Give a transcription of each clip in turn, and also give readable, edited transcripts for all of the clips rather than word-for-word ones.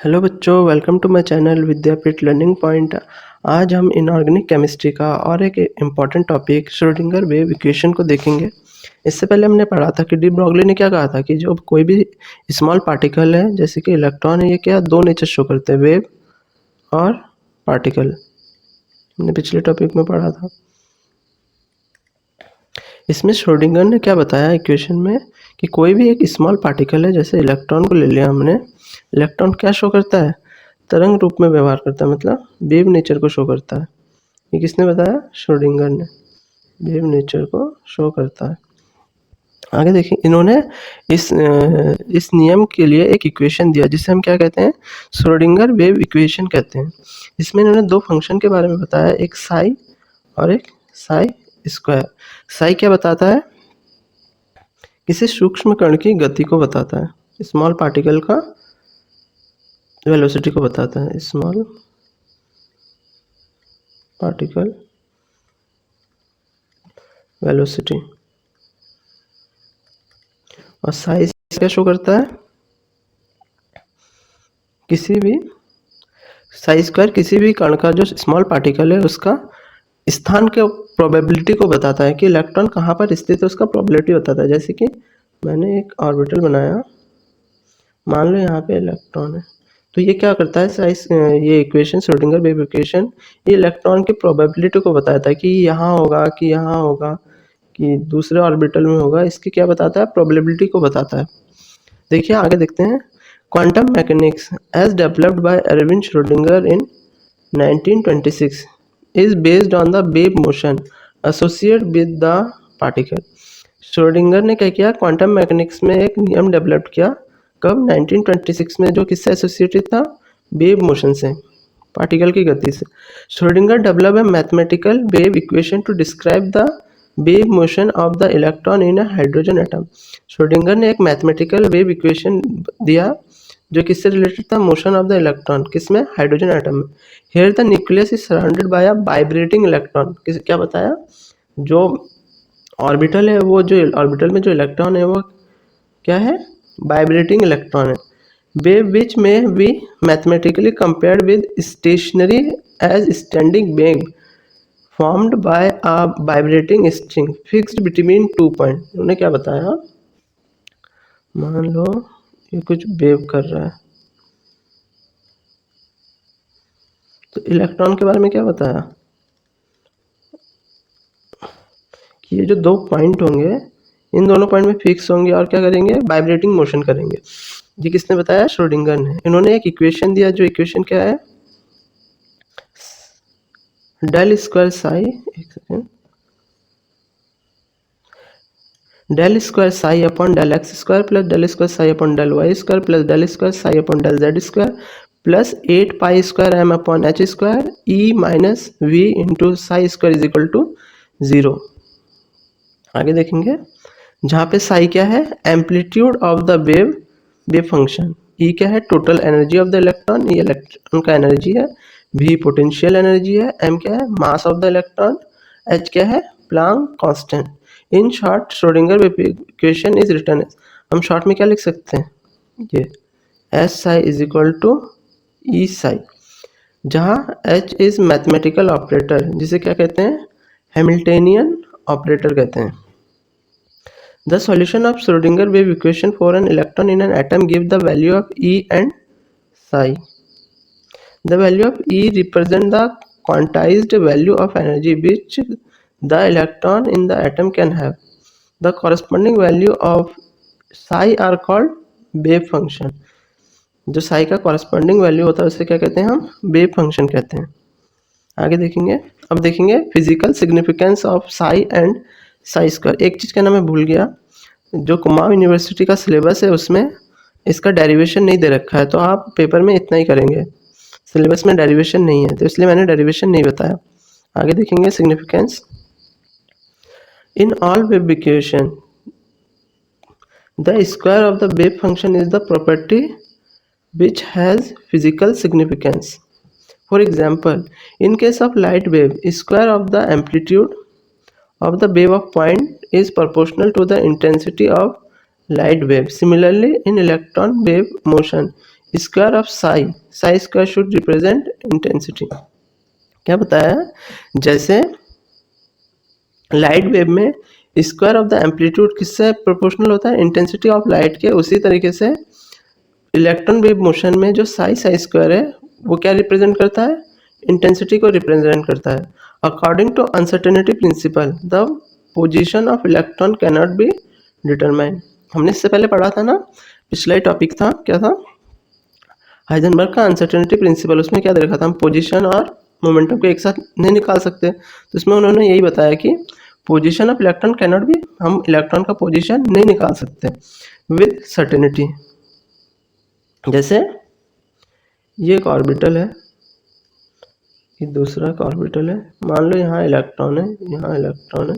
Hello बच्चों, welcome to my channel Vidyapeeth learning point. आज हम इनऑर्गेनिक केमिस्ट्री का और एक important topic Schrodinger wave equation को देखेंगे। इससे पहले हमने पढ़ा था कि डी ब्रॉगली ने क्या कहा था कि जो कोई भी स्मॉल पार्टिकल है जैसे कि इलेक्ट्रॉन है, ये क्या दो नेचर शो करते हैं, वेव और पार्टिकल। हमने पिछले टॉपिक में पढ़ा था। इसमें श्रोडिंगर ने क्या बताया इक्वेशन में कि कोई भी एक स्मॉल पार्टिकल है, जैसे इलेक्ट्रॉन को ले लिया हमने। इलेक्ट्रॉन क्या शो करता है? तरंग रूप में व्यवहार करता है, मतलब वेव नेचर को शो करता है। ये किसने बताया? श्रोडिंगर ने। वेव नेचर को शो करता है। आगे देखिए, इन्होंने इस नियम के लिए एक इक्वेशन दिया जिसे हम क्या कहते हैं? श्रोडिंगर वेव इक्वेशन कहते हैं। इसमें इन्होंने दो फंक्शन के बारे में बताया, एक साई और एक साई स्क्वायर। साई क्या बताता है? किसी सूक्ष्म कण की गति को बताता है, स्मॉल पार्टिकल का वेलोसिटी को बताता है, स्मॉल पार्टिकल वेलोसिटी। और साइज क्या शो करता है? किसी भी साइज स्क्वायर किसी भी कण का जो स्मॉल पार्टिकल है उसका स्थान के प्रोबेबिलिटी को बताता है कि इलेक्ट्रॉन कहाँ पर स्थित है, उसका प्रोबेबिलिटी बताता है। जैसे कि मैंने एक ऑर्बिटल बनाया, मान लो यहाँ पे इलेक्ट्रॉन है, तो ये क्या करता है? साइज ये इक्वेशन, श्रोडिंगर वेव इक्वेशन, ये इलेक्ट्रॉन की प्रोबेबिलिटी को बताता है कि यहाँ होगा, कि यहाँ होगा, कि दूसरे ऑर्बिटल में होगा। इसकी क्या बताता है? प्रोबेबिलिटी को बताता है। देखिए आगे देखते हैं। Quantum mechanics as developed by Erwin Schrodinger in 1926 is based on the wave motion associated with the particle. Schrodinger ने क्या किया? क्वांटम मैकेनिक्स में एक नियम डेवलप किया। कब? 1926 में, जो किससे एसोसिएटेड था? वेव मोशन से, पार्टिकल की गति से। Schrodinger develop a mathematical wave equation two describe the wave motion of the electron in a hydrogen atom. Schrodinger ने एक मैथमेटिकल वेव इक्वेशन दिया जो किससे रिलेटेड था? Motion of the electron. किसमें? हाइड्रोजन एटम में। Here the nucleus is surrounded by a vibrating electron. क्या बताया? जो ऑर्बिटल है, वो जो ऑर्बिटल में जो इलेक्ट्रॉन है वो क्या है? वाइब्रेटिंग इलेक्ट्रॉन है। वेव विच में be mathematically compared with stationary as standing wave formed by a vibrating string fixed between 2 point. उन्होंने क्या बताया? मान लो ये कुछ वेव कर रहा है, तो इलेक्ट्रॉन के बारे में क्या बताया कि ये जो दो पॉइंट होंगे, इन दोनों पॉइंट में फिक्स होंगे और क्या करेंगे? वाइब्रेटिंग मोशन करेंगे। ये किसने बताया? श्रोडिंगर ने। इन्होंने एक इक्वेशन दिया, जो इक्वेशन क्या है? डेल स्क्वायर साई, एक second, del square psi upon del x square plus del square psi upon del y square plus del square psi upon del z square plus 8 pi square m upon h square E minus V into psi square is equal to 0। आगे देखेंगे, जहाँ पे psi क्या है? Amplitude of the wave, wave function. E क्या है? Total energy of the electron, ये electron का एनर्जी है। वी पोटेंशियल एनर्जी है। एम क्या है? Mass of the electron. H क्या है? Planck constant. In short Schrodinger wave equation is written as, हम शॉर्ट में क्या लिख सकते हैं? ये S psi is equal to E psi, जहाँ एच इज मैथमेटिकल ऑपरेटर, जिसे क्या कहते हैं? हैमिल्टनियन ऑपरेटर कहते हैं। The solution of Schrodinger wave equation for an electron in an atom give the value of E and psi. The value of E represent the quantized value of energy which the electron in the atom can have. The corresponding value of psi are called wave function. जो psi का corresponding value होता है उसे क्या कहते हैं? हम wave function कहते हैं। आगे देखेंगे। अब देखेंगे physical significance of psi and psi square. एक चीज़ का नाम मैं भूल गया, जो कुमाऊं यूनिवर्सिटी का सिलेबस है उसमें इसका डेरिवेशन नहीं दे रखा है, तो आप पेपर में इतना ही करेंगे। सिलेबस में डेरिवेशन नहीं है, तो इसलिए मैंने डेरिवेशन नहीं बताया। आगे देखेंगे significance. In all wave equation the square of the wave function is the property which has physical significance. For example, in case of light wave, square of the amplitude of the wave of point is proportional to the intensity of light wave. Similarly, in electron wave motion, square of Sai square should represent intensity. क्या बताया, जैसे light wave में square of the amplitude किससे proportional होता है, intensity of light के, उसी तरीके से इलेक्ट्रॉन वेव मोशन में जो साई स्क्वायर है वो क्या रिप्रेजेंट करता है, इंटेंसिटी को रिप्रेजेंट करता है। According to uncertainty principle the position of electron can not be determine. हमने इससे पहले पढ़ा था ना, पिछला ही टॉपिक था, क्या था, हाइजेनबर्ग का अनसर्टेनिटी प्रिंसिपल। उसमें क्या दे रखा था, हम पोजीशन और मोमेंटम को एक साथ नहीं निकाल सकते, तो इसमें उन्होंने यही बताया कि position of electron can not B, हम इलेक्ट्रॉन का पोजीशन नहीं निकाल सकते विद सर्टेनिटी। जैसे ये एक ऑर्बिटल है, ये दूसरा एक ऑर्बिटल है, मान लो यहाँ इलेक्ट्रॉन है, यहाँ इलेक्ट्रॉन है,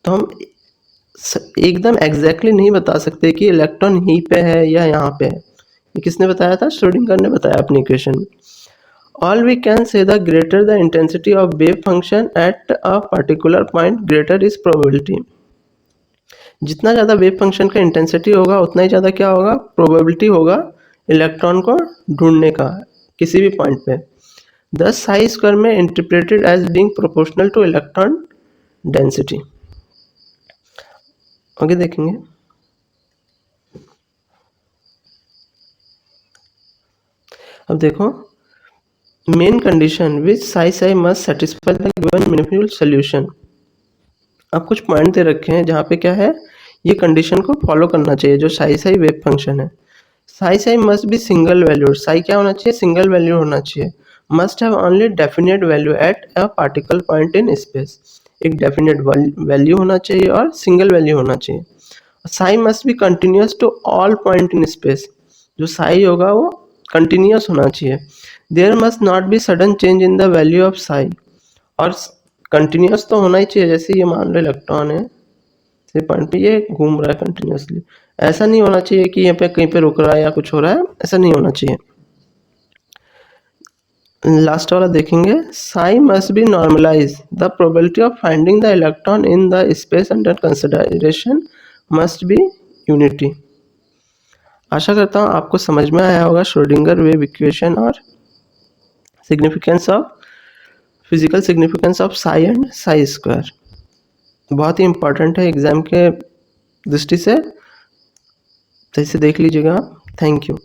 तो हम एकदम एग्जैक्टली नहीं बता सकते कि इलेक्ट्रॉन यहीं पे है या यहाँ पे है। ये किसने बताया था, श्रोडिंगर ने बताया अपनी इक्वेशन में। All we can say the greater the intensity of wave function at a particular point greater is probability. जितना ज़्यादा वेव फंक्शन का इंटेंसिटी होगा उतना ही ज़्यादा क्या होगा, प्रोबेबिलिटी होगा इलेक्ट्रॉन को ढूंढने का किसी भी पॉइंट पे। दस साई स्क्वायर में interpreted as being proportional to electron density. आगे देखेंगे, अब देखो, main condition which psi must satisfy the given manipulable solution. अब कुछ पॉइंट दे रखे हैं जहाँ पे क्या है, ये कंडीशन को फॉलो करना चाहिए जो साई वेव फंक्शन है। Psi must be single value, psi क्या होना चाहिए, सिंगल वैल्यू होना चाहिए। Must have only definite value at a particle point in space, एक डेफिनेट वैल्यू होना चाहिए और सिंगल वैल्यू होना चाहिए। Psi must be continuous to all point in space, जो साई होगा वो कंटिन्यूस होना चाहिए। There must not be sudden change in the value of psi, और कंटिन्यूस तो होना ही चाहिए। जैसे ये मान लो इलेक्ट्रॉन है, इस पॉइंट पे ये घूम रहा है कंटिन्यूसली, ऐसा नहीं होना चाहिए कि यहाँ पे कहीं पे रुक रहा है या कुछ हो रहा है, ऐसा नहीं होना चाहिए। लास्ट वाला देखेंगे, psi must be normalize, the probability of finding the electron in the space under consideration must be unity. आशा करता हूँ आपको समझ में आया होगा श्रोडिंगर वेव इक्वेशन और significance of physical significance of psi and psi square. बहुत ही इंपॉर्टेंट है एग्जाम के दृष्टि से, तो इसे देख लीजिएगा। Thank you.